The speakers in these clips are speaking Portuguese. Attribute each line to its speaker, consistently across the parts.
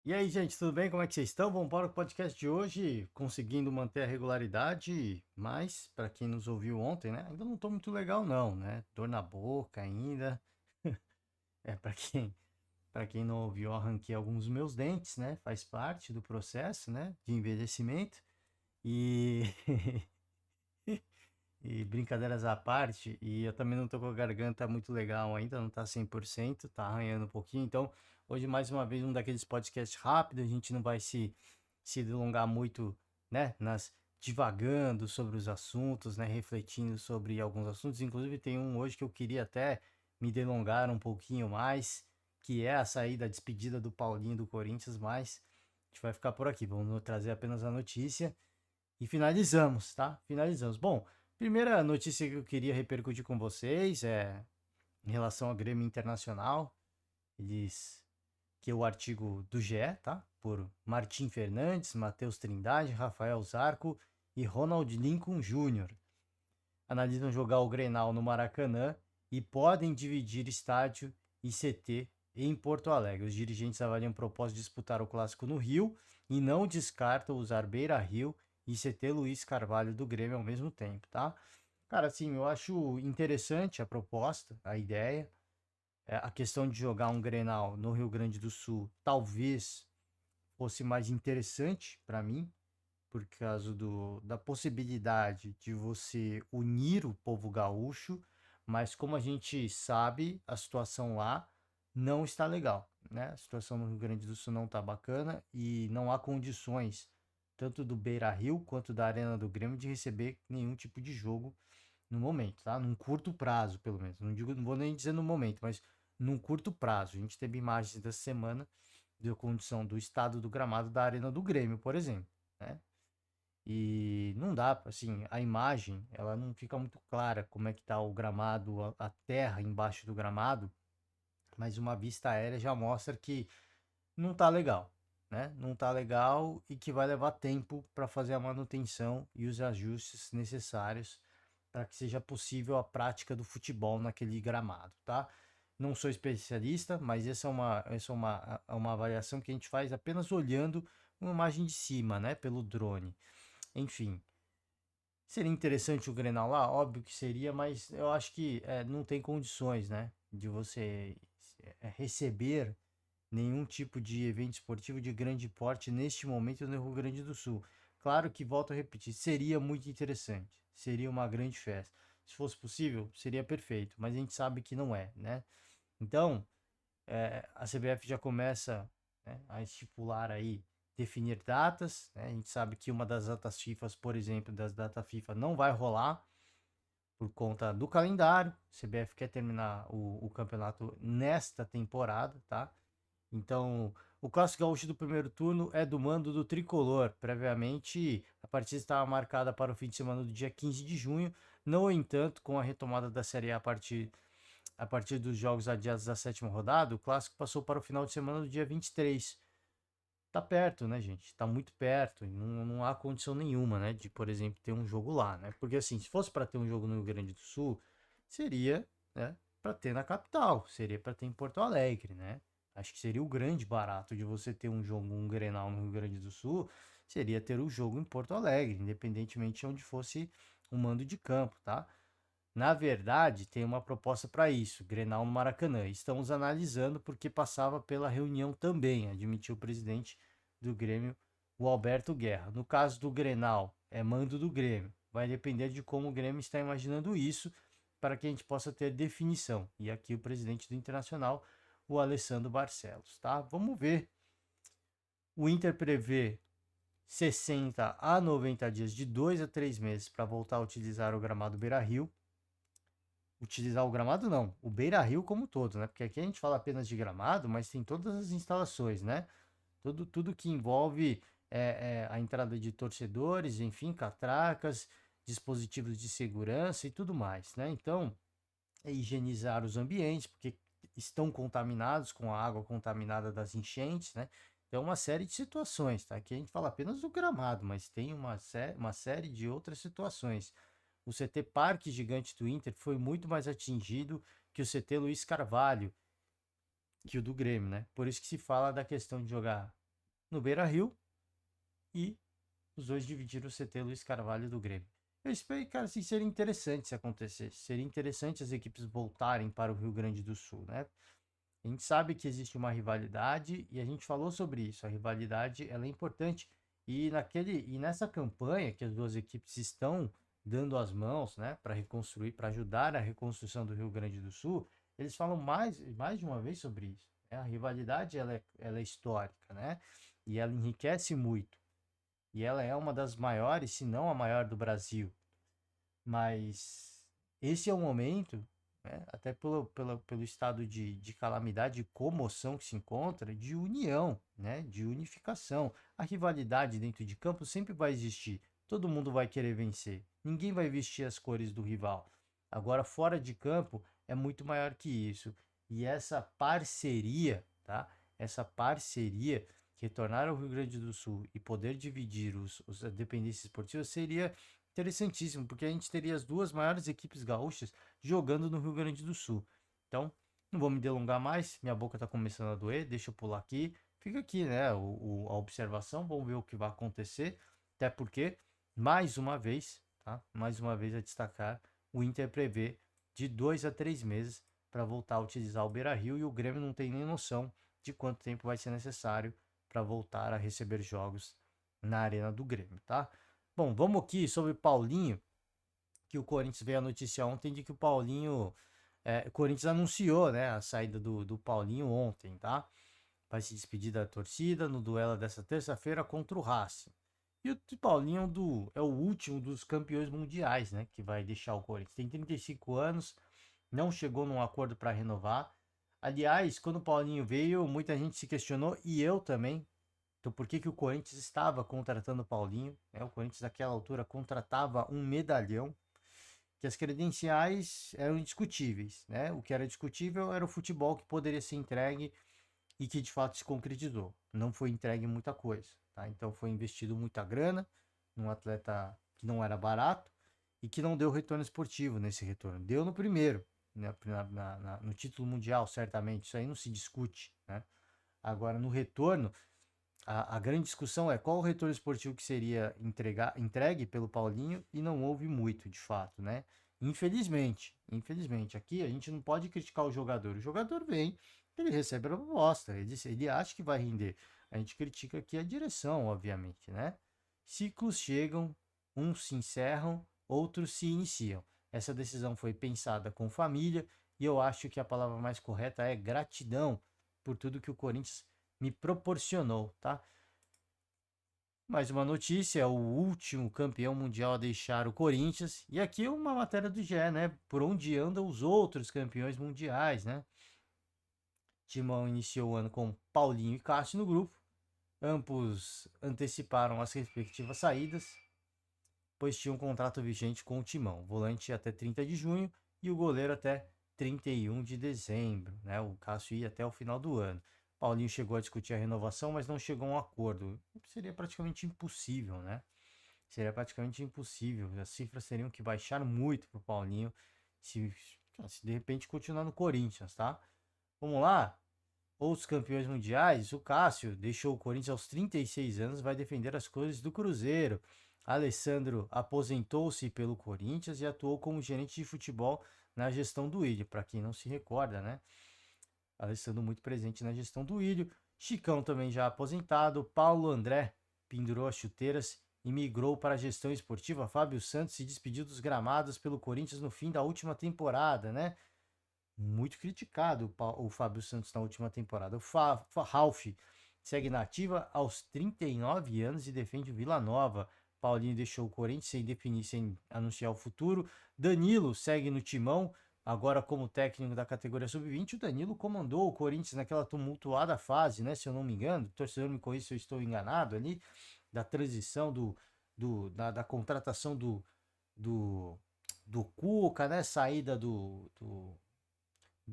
Speaker 1: E aí, gente, tudo bem? Como é que vocês estão? Vamos para o podcast de hoje, conseguindo manter a regularidade, mas para quem nos ouviu ontem, né? Ainda não estou muito legal não, né? Dor na boca ainda. É, para quem não ouviu, eu arranquei alguns dos meus dentes, né? Faz parte do processo, né, de envelhecimento. E e brincadeiras à parte, e eu também não tô com a garganta muito legal ainda, não tá 100%, tá arranhando um pouquinho. Então, hoje mais uma vez um daqueles podcasts rápidos, a gente não vai se delongar muito, né, nas divagando sobre os assuntos, né, refletindo sobre alguns assuntos. Inclusive tem um hoje que eu queria até me delongar um pouquinho mais, que é a saída, a despedida do Paulinho do Corinthians, mas a gente vai ficar por aqui. Vamos trazer apenas a notícia e finalizamos, tá? Finalizamos. Bom, primeira notícia que eu queria repercutir com vocês é em relação ao Grêmio Internacional. Eles que é o artigo do GE, tá? Por Martim Fernandes, Matheus Trindade, Rafael Zarco e Ronald Lincoln Júnior. Analisam jogar o Grenal no Maracanã e podem dividir estádio e CT em Porto Alegre. Os dirigentes avaliam o propósito de disputar o clássico no Rio e não descartam usar Beira Rio e CT Luiz Carvalho do Grêmio ao mesmo tempo, tá? Cara, assim, eu acho interessante a proposta, a ideia. A questão de jogar um Grenal no Rio Grande do Sul talvez fosse mais interessante para mim, por causa da possibilidade de você unir o povo gaúcho, mas como a gente sabe, a situação lá não está legal, né? A situação no Rio Grande do Sul não está bacana e não há condições, tanto do Beira-Rio quanto da Arena do Grêmio, de receber nenhum tipo de jogo no momento, tá? Num curto prazo, pelo menos. Não digo, não vou nem dizer no momento, mas num curto prazo. A gente teve imagens dessa semana da condição do estado do gramado da Arena do Grêmio, por exemplo, né? E não dá, assim, a imagem, ela não fica muito clara como é que tá o gramado, a terra embaixo do gramado, mas uma vista aérea já mostra que não tá legal, né? Não tá legal e que vai levar tempo para fazer a manutenção e os ajustes necessários para que seja possível a prática do futebol naquele gramado, tá? Não sou especialista, mas essa é uma avaliação que a gente faz apenas olhando uma imagem de cima, né? Pelo drone. Enfim, seria interessante o Grenal lá? Óbvio que seria, mas eu acho que não tem condições, né? De você receber nenhum tipo de evento esportivo de grande porte neste momento no Rio Grande do Sul. Claro que, volto a repetir, seria muito interessante, seria uma grande festa. Se fosse possível, seria perfeito, mas a gente sabe que não é, né? Então, a CBF já começa, né, a estipular aí, definir datas, né? A gente sabe que uma das datas FIFA, por exemplo, das datas FIFA não vai rolar por conta do calendário. A CBF quer terminar o campeonato nesta temporada, tá? Então, o Clássico Gaúcho do primeiro turno é do mando do Tricolor. Previamente, a partida estava marcada para o fim de semana do dia 15 de junho. No entanto, com a retomada da Série A a partir dos jogos adiados da sétima rodada, o Clássico passou para o final de semana do dia 23. Tá perto, né, gente? Tá muito perto. E não há condição nenhuma, né, de, por exemplo, ter um jogo lá, né? Porque, assim, se fosse para ter um jogo no Rio Grande do Sul, seria, né, para ter na capital, seria para ter em Porto Alegre, né? Acho que seria o grande barato de você ter um jogo, um Grenal no Rio Grande do Sul, seria ter o jogo em Porto Alegre, independentemente de onde fosse o mando de campo, tá? Na verdade, tem uma proposta para isso, Grenal no Maracanã. Estamos analisando porque passava pela reunião também, admitiu o presidente do Grêmio, o Alberto Guerra. No caso do Grenal, é mando do Grêmio. Vai depender de como o Grêmio está imaginando isso para que a gente possa ter definição. E aqui o presidente do Internacional, o Alessandro Barcelos, tá? Vamos ver. O Inter prevê 60 a 90 dias, de 2 a 3 meses, para voltar a utilizar o gramado Beira-Rio. Utilizar o gramado não, o Beira-Rio como um todo, né? Porque aqui a gente fala apenas de gramado, mas tem todas as instalações, né? Tudo que envolve a entrada de torcedores, enfim, catracas, dispositivos de segurança e tudo mais, né? Então, é higienizar os ambientes, porque estão contaminados com a água contaminada das enchentes, né? Então, uma série de situações, tá? Aqui a gente fala apenas do gramado, mas tem uma série de outras situações. O CT Parque Gigante do Inter foi muito mais atingido que o CT Luiz Carvalho, que o do Grêmio, né? Por isso que se fala da questão de jogar no Beira-Rio, e os dois dividiram o CT Luiz Carvalho do Grêmio. Eu espero, cara, assim, seria interessante se acontecesse. Seria interessante as equipes voltarem para o Rio Grande do Sul, né? A gente sabe que existe uma rivalidade e a gente falou sobre isso. A rivalidade, ela é importante. E nessa campanha que as duas equipes estão dando as mãos, né, para reconstruir, para ajudar a reconstrução do Rio Grande do Sul, eles falam mais de uma vez sobre isso, né? A rivalidade, ela é histórica, né? E ela enriquece muito. E ela é uma das maiores, se não a maior do Brasil. Mas esse é o momento, né, até pelo estado de calamidade e comoção que se encontra, de união, né, de unificação. A rivalidade dentro de campo sempre vai existir. Todo mundo vai querer vencer. Ninguém vai vestir as cores do rival. Agora, fora de campo, é muito maior que isso. E essa parceria, tá? Essa parceria, retornar ao Rio Grande do Sul e poder dividir os dependências esportivas seria interessantíssimo, porque a gente teria as duas maiores equipes gaúchas jogando no Rio Grande do Sul. Então, não vou me delongar mais, minha boca está começando a doer, deixa eu pular aqui. Fica aqui, né, a observação, vamos ver o que vai acontecer, até porque, mais uma vez, tá? Mais uma vez a destacar, o Inter prevê de 2 a 3 meses para voltar a utilizar o Beira-Rio e o Grêmio não tem nem noção de quanto tempo vai ser necessário para voltar a receber jogos na Arena do Grêmio, tá? Bom, vamos aqui sobre Paulinho, que o Corinthians veio a notícia ontem de que o Paulinho, o Corinthians anunciou, né, a saída do Paulinho ontem, tá? Vai se despedir da torcida no duelo dessa terça-feira contra o Racing. E o Paulinho é o último dos campeões mundiais, né, que vai deixar o Corinthians. Tem 35 anos, não chegou num acordo para renovar. Aliás, quando o Paulinho veio, muita gente se questionou, e eu também, então, por que que o Corinthians estava contratando o Paulinho? Né? O Corinthians, naquela altura, contratava um medalhão, que as credenciais eram indiscutíveis. Né? O que era discutível era o futebol que poderia ser entregue e que de fato se concretizou. Não foi entregue muita coisa. Tá? Então, foi investido muita grana num atleta que não era barato e que não deu retorno esportivo nesse retorno. Deu no primeiro, né? No título mundial, certamente. Isso aí não se discute. Né? Agora, no retorno, a grande discussão é qual o retorno esportivo que seria entregue pelo Paulinho e não houve muito, de fato, né? Infelizmente, aqui a gente não pode criticar o jogador. O jogador vem, ele recebe a proposta, ele acha que vai render. A gente critica aqui a direção, obviamente, né? Ciclos chegam, uns se encerram, outros se iniciam. Essa decisão foi pensada com família e eu acho que a palavra mais correta é gratidão por tudo que o Corinthians me proporcionou, tá? Mais uma notícia, o último campeão mundial a deixar o Corinthians. E aqui uma matéria do GE, né? Por onde andam os outros campeões mundiais, né? Timão iniciou o ano com Paulinho e Cássio no grupo. Ambos anteciparam as respectivas saídas, pois tinham um contrato vigente com o Timão. Volante até 30 de junho e o goleiro até 31 de dezembro, né? O Cássio ia até o final do ano. Paulinho chegou a discutir a renovação, mas não chegou a um acordo. Seria praticamente impossível, né? Seria praticamente impossível. As cifras teriam que baixar muito para o Paulinho se de repente continuar no Corinthians, tá? Vamos lá? Outros campeões mundiais, o Cássio deixou o Corinthians aos 36 anos, vai defender as cores do Cruzeiro. Alessandro aposentou-se pelo Corinthians e atuou como gerente de futebol na gestão do Ilho, para quem não se recorda, né? Alessandro muito presente na gestão do Ilho. Chicão também já aposentado. Paulo André pendurou as chuteiras e migrou para a gestão esportiva. Fábio Santos se despediu dos gramados pelo Corinthians no fim da última temporada, né? Muito criticado o Fábio Santos na última temporada. O Ralf segue na ativa aos 39 anos e defende o Vila Nova. Paulinho deixou o Corinthians sem definir, sem anunciar o futuro. Danilo segue no timão, agora como técnico da categoria sub-20. O Danilo comandou o Corinthians naquela tumultuada fase, né? Se eu não me engano, o torcedor me corrija se eu estou enganado ali, da transição da contratação do Cuca, né? Saída do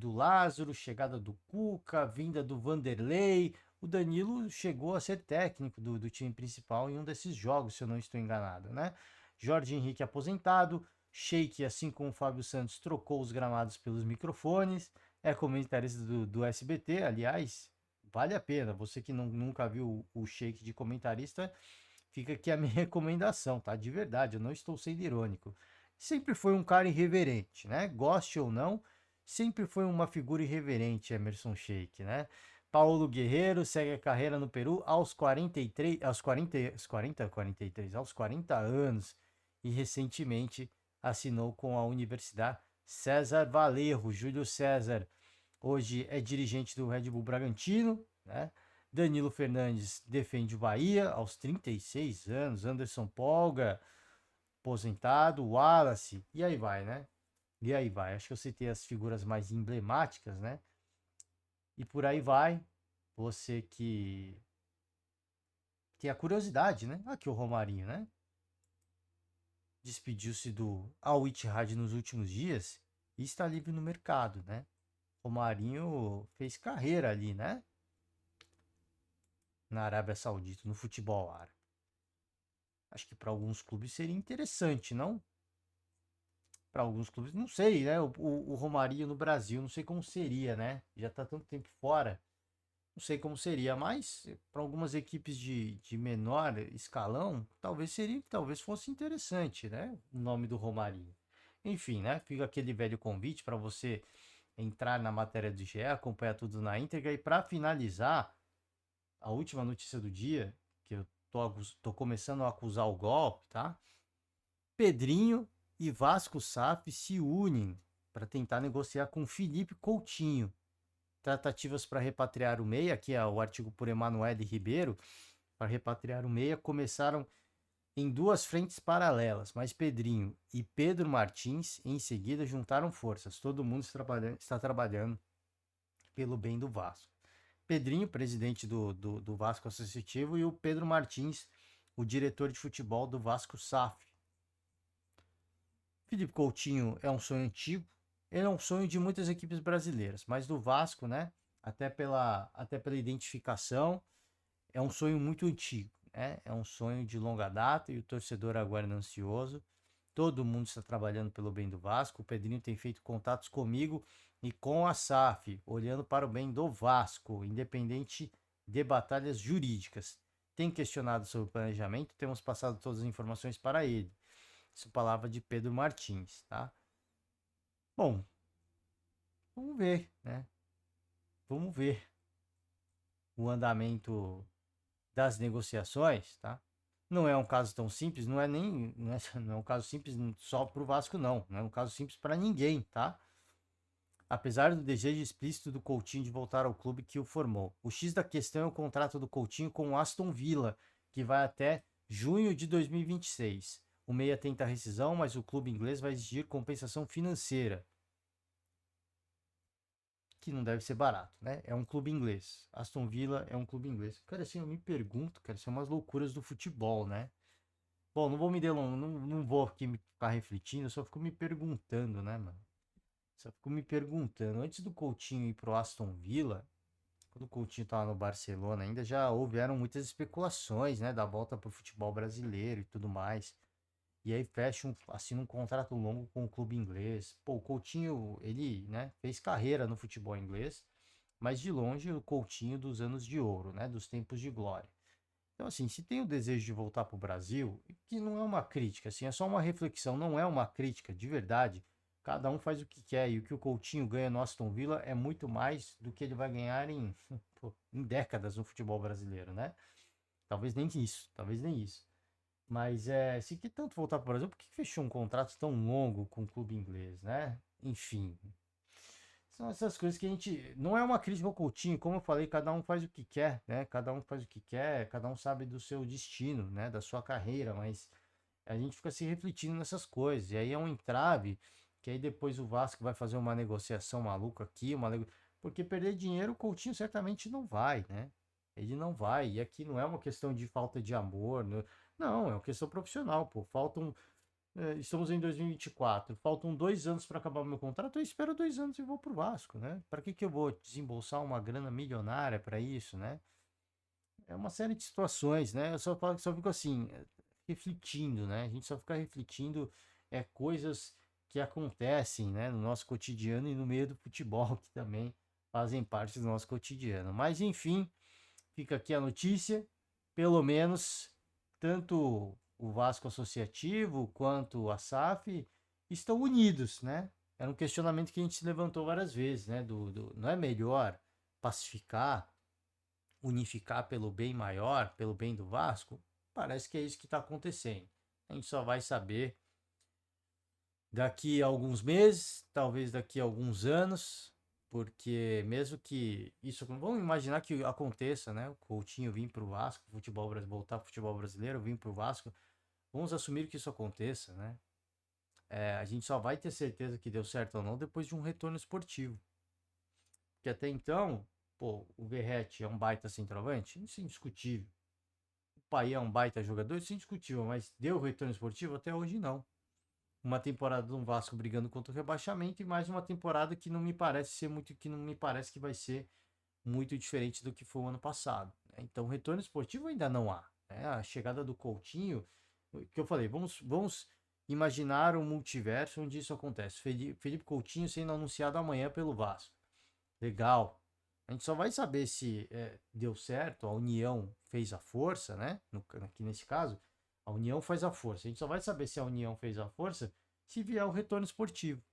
Speaker 1: Lázaro, chegada do Cuca, vinda do Vanderlei. O Danilo chegou a ser técnico do time principal em um desses jogos, se eu não estou enganado, né? Jorge Henrique aposentado, Sheik, assim como o Fábio Santos, trocou os gramados pelos microfones, é comentarista do SBT, aliás, vale a pena. Você que nunca viu o Sheik de comentarista, fica aqui a minha recomendação, tá? De verdade, eu não estou sendo irônico. Sempre foi um cara irreverente, né? Goste ou não, sempre foi uma figura irreverente, Emerson Sheik, né? Paulo Guerreiro segue a carreira no Peru aos 43, aos 40 anos e recentemente assinou com a Universidade César Valerro, Júlio César. Hoje é dirigente do Red Bull Bragantino, né? Danilo Fernandes defende o Bahia aos 36 anos. Anderson Polga, aposentado. Wallace, e aí vai, né? E aí vai. Acho que eu citei as figuras mais emblemáticas, né? E por aí vai. Você que tem a curiosidade, né? Aqui o Romarinho, né? Despediu-se do Al Ittihad nos últimos dias e está livre no mercado, né? Romarinho fez carreira ali, né? Na Arábia Saudita, no futebol árabe. Acho que para alguns clubes seria interessante, não? Para alguns clubes, não sei, né? O Romarinho no Brasil, não sei como seria, né? Já tá tanto tempo fora, não sei como seria, mas para algumas equipes de menor escalão, talvez seria, talvez fosse interessante, né? O nome do Romarinho. Enfim, né? Fica aquele velho convite para você entrar na matéria do GE, acompanhar tudo na íntegra e para finalizar, a última notícia do dia, que eu tô começando a acusar o golpe, tá? Pedrinho e Vasco SAF se unem para tentar negociar com Felipe Coutinho. Tratativas para repatriar o meia, aqui é o artigo por Emanuele Ribeiro, para repatriar o meia começaram em duas frentes paralelas, mas Pedrinho e Pedro Martins em seguida juntaram forças. Todo mundo está trabalhando pelo bem do Vasco. Pedrinho, presidente do Vasco Associativo, e o Pedro Martins, o diretor de futebol do Vasco SAF. Felipe Coutinho é um sonho antigo, ele é um sonho de muitas equipes brasileiras, mas do Vasco, né? Até pela identificação, é um sonho muito antigo, né? É um sonho de longa data e o torcedor aguarda ansioso. Todo mundo está trabalhando pelo bem do Vasco. O Pedrinho tem feito contatos comigo e com a SAF, olhando para o bem do Vasco, independente de batalhas jurídicas. Tem questionado sobre o planejamento, temos passado todas as informações para ele. Isso é palavra de Pedro Martins, tá? Bom, vamos ver, né? Vamos ver o andamento das negociações, tá? Não é um caso tão simples, não é um caso simples só para o Vasco, não. Não é um caso simples para ninguém, tá? Apesar do desejo explícito do Coutinho de voltar ao clube que o formou. O X da questão é o contrato do Coutinho com o Aston Villa, que vai até junho de 2026. O meia tenta a rescisão, mas o clube inglês vai exigir compensação financeira, que não deve ser barato, né? É um clube inglês. Aston Villa é um clube inglês. Cara, assim, eu me pergunto, cara, são umas loucuras do futebol, né? Bom, não vou me delongar, não vou aqui ficar refletindo, eu só fico me perguntando, né, mano? Só fico me perguntando. Antes do Coutinho ir pro Aston Villa, quando o Coutinho estava no Barcelona, ainda já houveram muitas especulações, né, da volta pro futebol brasileiro e tudo mais. E aí fecha assina um contrato longo com o clube inglês. Pô, o Coutinho, ele, né, fez carreira no futebol inglês, mas de longe o Coutinho dos anos de ouro, né, dos tempos de glória. Então, assim, se tem o desejo de voltar para o Brasil, que não é uma crítica, assim, é só uma reflexão, não é uma crítica, de verdade. Cada um faz o que quer e o que o Coutinho ganha no Aston Villa é muito mais do que ele vai ganhar em décadas no futebol brasileiro, né? Talvez nem isso, talvez nem isso. Mas se quer tanto voltar para o Brasil, por que fechou um contrato tão longo com o clube inglês, né? Enfim, são essas coisas que a gente. Não é uma crítica ao Coutinho, como eu falei, cada um faz o que quer, né? Cada um faz o que quer, cada um sabe do seu destino, né? Da sua carreira, mas a gente fica se refletindo nessas coisas. E aí é um entrave que aí depois o Vasco vai fazer uma negociação maluca aqui, porque perder dinheiro o Coutinho certamente não vai, né? Ele não vai. E aqui não é uma questão de falta de amor, não, é uma questão profissional, pô. Estamos em 2024, faltam 2 anos para acabar o meu contrato, eu espero 2 anos e vou pro Vasco, né? Para que eu vou desembolsar uma grana milionária para isso, né? É uma série de situações, né? Eu só fico assim, refletindo, né? A gente só fica refletindo coisas que acontecem, né, no nosso cotidiano e no meio do futebol que também fazem parte do nosso cotidiano. Mas enfim, fica aqui a notícia, pelo menos tanto o Vasco Associativo quanto a SAF estão unidos, né? Era um questionamento que a gente se levantou várias vezes, né? Não é melhor pacificar, unificar pelo bem maior, pelo bem do Vasco? Parece que é isso que está acontecendo. A gente só vai saber daqui a alguns meses, talvez daqui a alguns anos, porque mesmo que isso, vamos imaginar que aconteça, né? O Coutinho vir para o Vasco, voltar para o futebol brasileiro, vir para o Vasco, vamos assumir que isso aconteça, né? A gente só vai ter certeza que deu certo ou não depois de um retorno esportivo. Porque até então, pô, o Verratti é um baita centroavante, isso é indiscutível. O Payet é um baita jogador, isso é indiscutível, mas deu retorno esportivo? Até hoje não. Uma temporada do Vasco brigando contra o rebaixamento e mais uma temporada que não me parece ser muito, que não me parece que vai ser muito diferente do que foi o ano passado, né? Então, retorno esportivo ainda não há, né? A chegada do Coutinho, que eu falei, vamos imaginar um multiverso onde isso acontece. Felipe Coutinho sendo anunciado amanhã pelo Vasco. Legal. A gente só vai saber se deu certo, a união fez a força, né? Aqui nesse caso, a união faz a força. A gente só vai saber se a união fez a força se vier o retorno esportivo,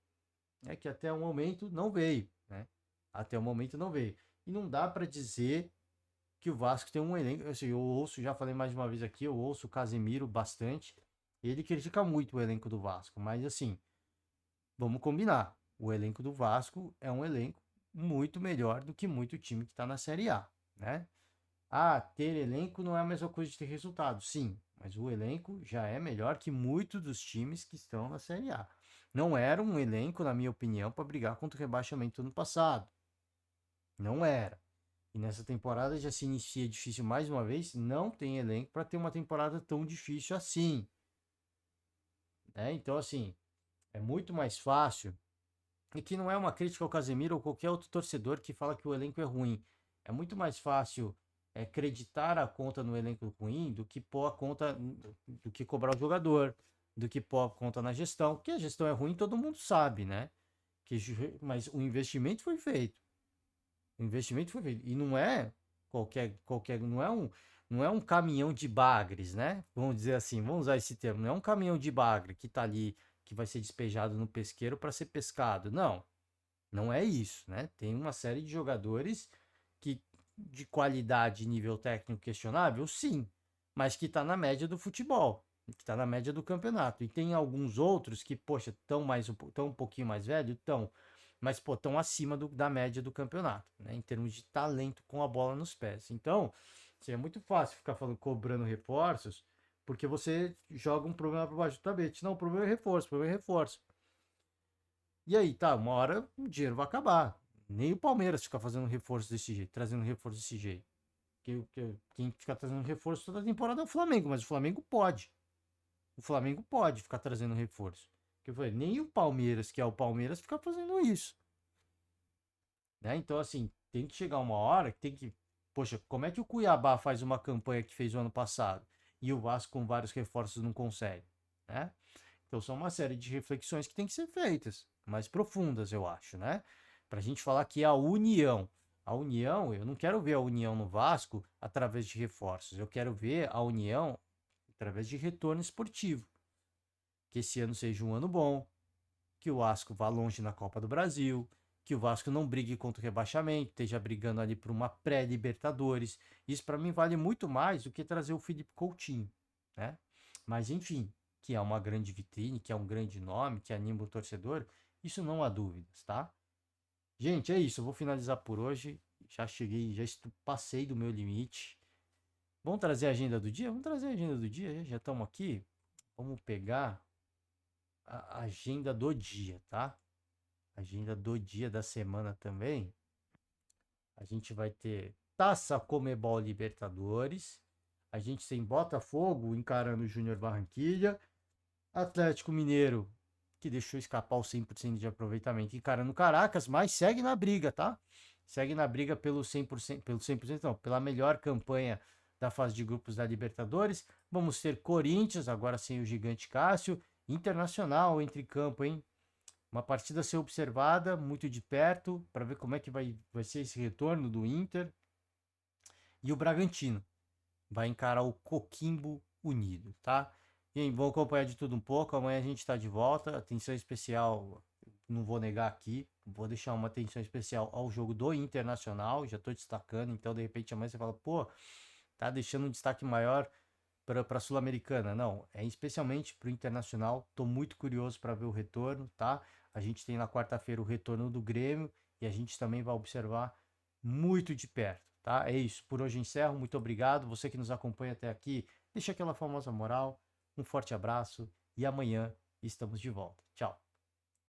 Speaker 1: né? Que até o momento não veio, né? Até o momento não veio. E não dá para dizer que o Vasco tem um elenco. Assim, eu ouço, já falei mais uma vez aqui, eu ouço o Casemiro bastante. Ele critica muito o elenco do Vasco, mas assim, vamos combinar. O elenco do Vasco é um elenco muito melhor do que muito time que está na Série A, né? Ah, ter elenco não é a mesma coisa de ter resultado. Sim, mas o elenco já é melhor que muitos dos times que estão na Série A. Não era um elenco, na minha opinião, para brigar contra o rebaixamento ano passado. Não era. E nessa temporada já se inicia difícil mais uma vez. Não tem elenco para ter uma temporada tão difícil assim, né? Então, assim, é muito mais fácil. E que não é uma crítica ao Casemiro ou qualquer outro torcedor que fala que o elenco é ruim. É muito mais fácil acreditar a conta no elenco ruim do que pôr a conta, do que cobrar o jogador, do que pôr a conta na gestão. Que a gestão é ruim, todo mundo sabe, né? Mas o investimento foi feito. O investimento foi feito. E não é qualquer, não é um caminhão de bagres, né? Vamos dizer assim, vamos usar esse termo. Não é um caminhão de bagre que está ali, que vai ser despejado no pesqueiro para ser pescado. Não. Não é isso, né? Tem uma série de jogadores que de qualidade e nível técnico questionável, sim, mas que está na média do futebol, que está na média do campeonato. E tem alguns outros que, poxa, tão um pouquinho mais velho, estão, mas pô, estão acima da média do campeonato, né? Em termos de talento com a bola nos pés. Então, é muito fácil ficar falando cobrando reforços, porque você joga um problema para baixo do tapete. Não, o problema é reforço, o problema é reforço. E aí, tá, uma hora o dinheiro vai acabar. Nem o Palmeiras fica fazendo reforço desse jeito, trazendo reforço desse jeito. Quem fica trazendo reforço toda temporada é o Flamengo, mas o Flamengo pode. O Flamengo pode ficar trazendo reforço. Que eu falei, nem o Palmeiras, que é o Palmeiras, fica fazendo isso. Né? Então, assim, tem que chegar uma hora que tem que. Poxa, como é que o Cuiabá faz uma campanha que fez o ano passado e o Vasco com vários reforços não consegue? Né? Então são uma série de reflexões que tem que ser feitas, mais profundas, eu acho, né? Para a gente falar que a união. A união, eu não quero ver a união no Vasco através de reforços, eu quero ver a união através de retorno esportivo. Que esse ano seja um ano bom, que o Vasco vá longe na Copa do Brasil, que o Vasco não brigue contra o rebaixamento, esteja brigando ali por uma pré-Libertadores. Isso para mim vale muito mais do que trazer o Felipe Coutinho, né? Mas enfim, que é uma grande vitrine, que é um grande nome, que anima o torcedor, isso não há dúvidas, tá? Gente, é isso, eu vou finalizar por hoje. Já cheguei, passei do meu limite. Vamos trazer a agenda do dia? Vamos trazer a agenda do dia, já estamos aqui. Vamos pegar a agenda do dia, tá? Agenda do dia da semana também. A gente vai ter Taça Comebol Libertadores. A gente tem Botafogo encarando o Júnior Barranquilla. Atlético Mineiro, que deixou escapar o 100% de aproveitamento, encarando Caracas, mas segue na briga, tá? Segue na briga pelo 100%, pelo 100% não, pela melhor campanha da fase de grupos da Libertadores. Vamos ter Corinthians, agora sem o gigante Cássio. Internacional entre campo, hein? Uma partida a ser observada muito de perto para ver como é que vai ser esse retorno do Inter. E o Bragantino vai encarar o Coquimbo Unido, tá? E aí, vou acompanhar de tudo um pouco. Amanhã a gente está de volta. Atenção especial, não vou negar aqui, vou deixar uma atenção especial ao jogo do Internacional. Já estou destacando, então de repente amanhã você fala, pô, tá deixando um destaque maior para a Sul-Americana. Não, é especialmente para o Internacional. Estou muito curioso para ver o retorno, tá? A gente tem na quarta-feira o retorno do Grêmio e a gente também vai observar muito de perto, tá? É isso. Por hoje encerro. Muito obrigado. Você que nos acompanha até aqui, deixa aquela famosa moral. Um forte abraço e amanhã estamos de volta. Tchau.